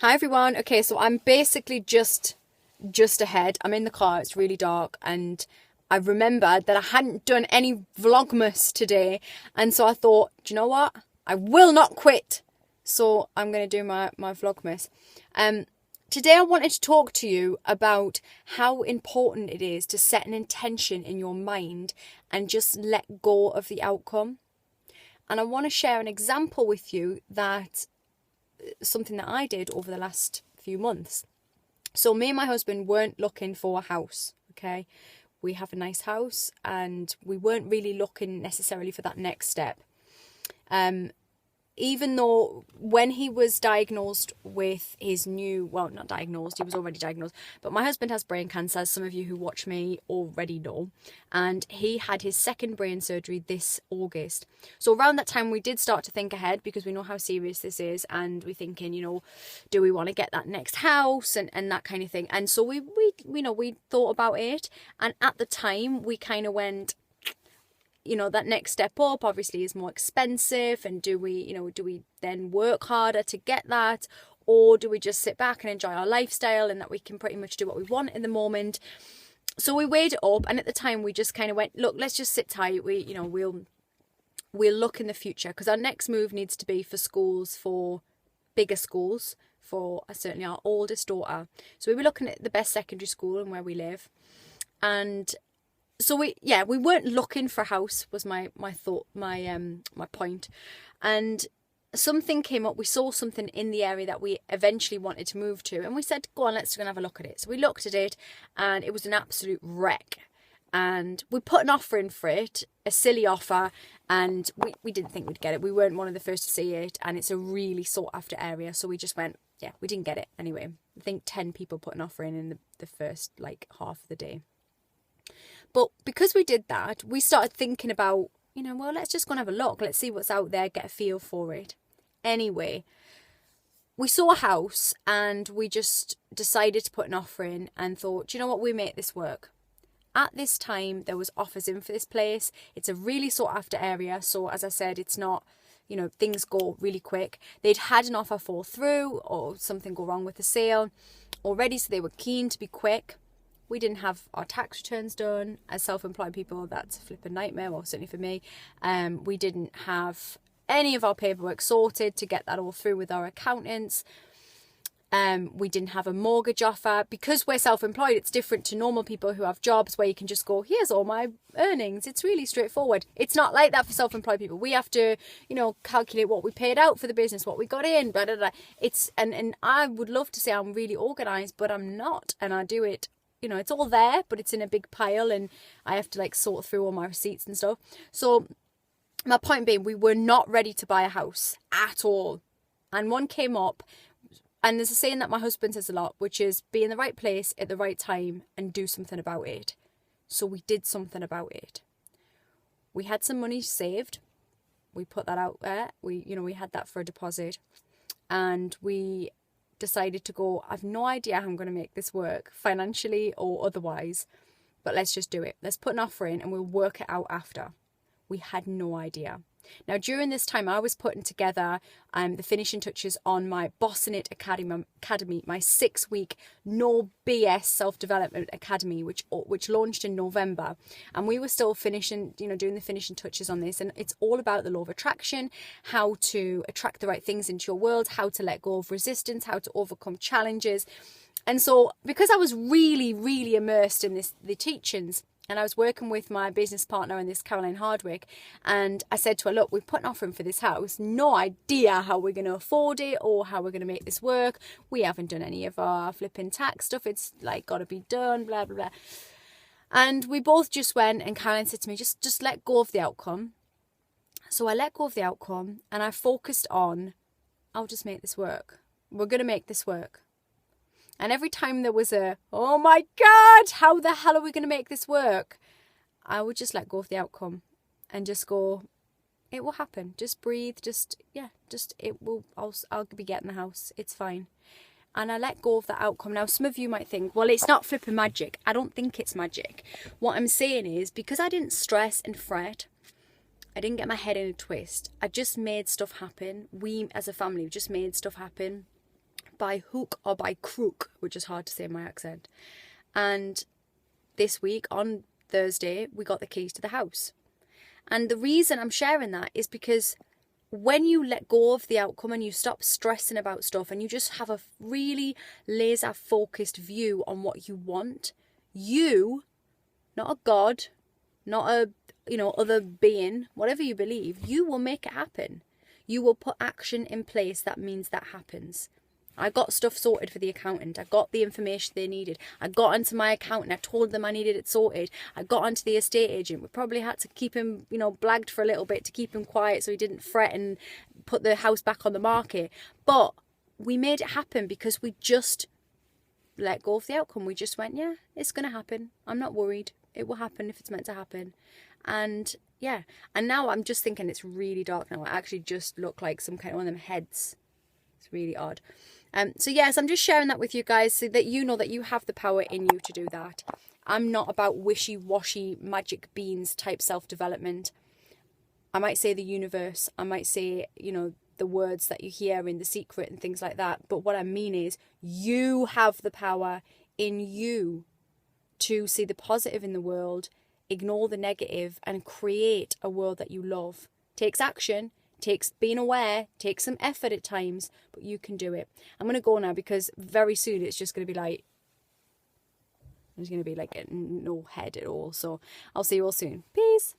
Hi everyone. Okay, so I'm basically just ahead. I'm in the car. It's really dark, and I remembered that I hadn't done any Vlogmas today, and so I thought, do you know what? I will not quit. So I'm gonna do my Vlogmas. Today I wanted to talk to you about how important it is to set an intention in your mind and just let go of the outcome. And I want to share an example with you that something that I did over the last few months. So me and my husband weren't looking for a house, okay? We have a nice house and we weren't really looking necessarily for that next step. Even though when he was diagnosed with his not diagnosed, he was already diagnosed, but my husband has brain cancer, as some of you who watch me already know, and he had his second brain surgery this August. So around that time we did start to think ahead, because we know how serious this is, and we're thinking, do we want to get that next house and that kind of thing. And so we thought about it, and at the time we kind of went, that next step up obviously is more expensive, and do we then work harder to get that, or do we just sit back and enjoy our lifestyle and that we can pretty much do what we want in the moment? So we weighed it up, and at the time we just kind of went, look, let's just sit tight. We'll look in the future, because our next move needs to be for schools, for bigger schools, for certainly our oldest daughter. So we were looking at the best secondary school and where we live. And so we weren't looking for a house, was my thought, my point. And something came up. We saw something in the area that we eventually wanted to move to, and we said, go on, let's go and have a look at it. So we looked at it, and it was an absolute wreck. And we put an offer in for it, a silly offer, and we didn't think we'd get it. We weren't one of the first to see it, and it's a really sought after area. So we just went, we didn't get it anyway. I think 10 people put an offer in the first half of the day. But because we did that, we started thinking about, let's just go and have a look. Let's see what's out there, get a feel for it. Anyway, we saw a house and we just decided to put an offer in and thought, do you know what, we make this work. At this time, there was offers in for this place. It's a really sought after area. So as I said, it's not, things go really quick. They'd had an offer fall through or something go wrong with the sale already, so they were keen to be quick. We didn't have our tax returns done. As self-employed people, that's a flipping nightmare, well, certainly for me. We didn't have any of our paperwork sorted to get that all through with our accountants. We didn't have a mortgage offer. Because we're self-employed, it's different to normal people who have jobs where you can just go, here's all my earnings. It's really straightforward. It's not like that for self-employed people. We have to, calculate what we paid out for the business, what we got in, blah, blah, blah. And I would love to say I'm really organised, but I'm not. And I do it, it's all there, but it's in a big pile, and I have to sort through all my receipts and stuff. So my point being, we were not ready to buy a house at all. And one came up, and there's a saying that my husband says a lot, which is be in the right place at the right time and do something about it. So we did something about it. We had some money saved. We put that out there. We had that for a deposit, and we decided to go, I've no idea how I'm going to make this work financially or otherwise, but let's just do it. Let's put an offer in and we'll work it out after. We had no idea. Now, during this time, I was putting together the finishing touches on my Boss in It Academy, my 6-week no BS self-development academy, which launched in November. And we were still finishing, doing the finishing touches on this. And it's all about the law of attraction, how to attract the right things into your world, how to let go of resistance, how to overcome challenges. And so because I was really, really immersed in the teachings, and I was working with my business partner in this, Caroline Hardwick, and I said to her, look, we've put an offer in for this house. No idea how we're going to afford it or how we're going to make this work. We haven't done any of our flipping tax stuff. It's got to be done, blah, blah, blah. And we both just went, and Caroline said to me, just let go of the outcome. So I let go of the outcome and I focused on, I'll just make this work. We're going to make this work. And every time there was oh my God, how the hell are we going to make this work? I would just let go of the outcome and just go, it will happen. Just breathe. I'll be getting the house. It's fine. And I let go of that outcome. Now, some of you might think, well, it's not flipping magic. I don't think it's magic. What I'm saying is, because I didn't stress and fret, I didn't get my head in a twist. I just made stuff happen. We, as a family, just made stuff happen. by hook or by crook, which is hard to say in my accent. And this week, on Thursday, we got the keys to the house. And the reason I'm sharing that is because when you let go of the outcome and you stop stressing about stuff and you just have a really laser focused view on what you want, you, not a god, not a, other being, whatever you believe, you will make it happen. You will put action in place that means that happens. I got stuff sorted for the accountant. I got the information they needed. I got onto my accountant. I told them I needed it sorted. I got onto the estate agent. We probably had to keep him, blagged for a little bit to keep him quiet so he didn't fret and put the house back on the market. But we made it happen because we just let go of the outcome. We just went, yeah, it's going to happen. I'm not worried. It will happen if it's meant to happen. And yeah, and now I'm just thinking it's really dark now. I actually just look like some kind of one of them heads. It's really odd. So yes, I'm just sharing that with you guys so that you know that you have the power in you to do that. I'm not about wishy-washy magic beans type self-development. I might say the universe. I might say, the words that you hear in The Secret and things like that. But what I mean is you have the power in you to see the positive in the world, ignore the negative, and create a world that you love. Takes action. Takes being aware, takes some effort at times, but you can do it. I'm going to go now because very soon it's just going to be like, there's going to be like no head at all. So I'll see you all soon. Peace.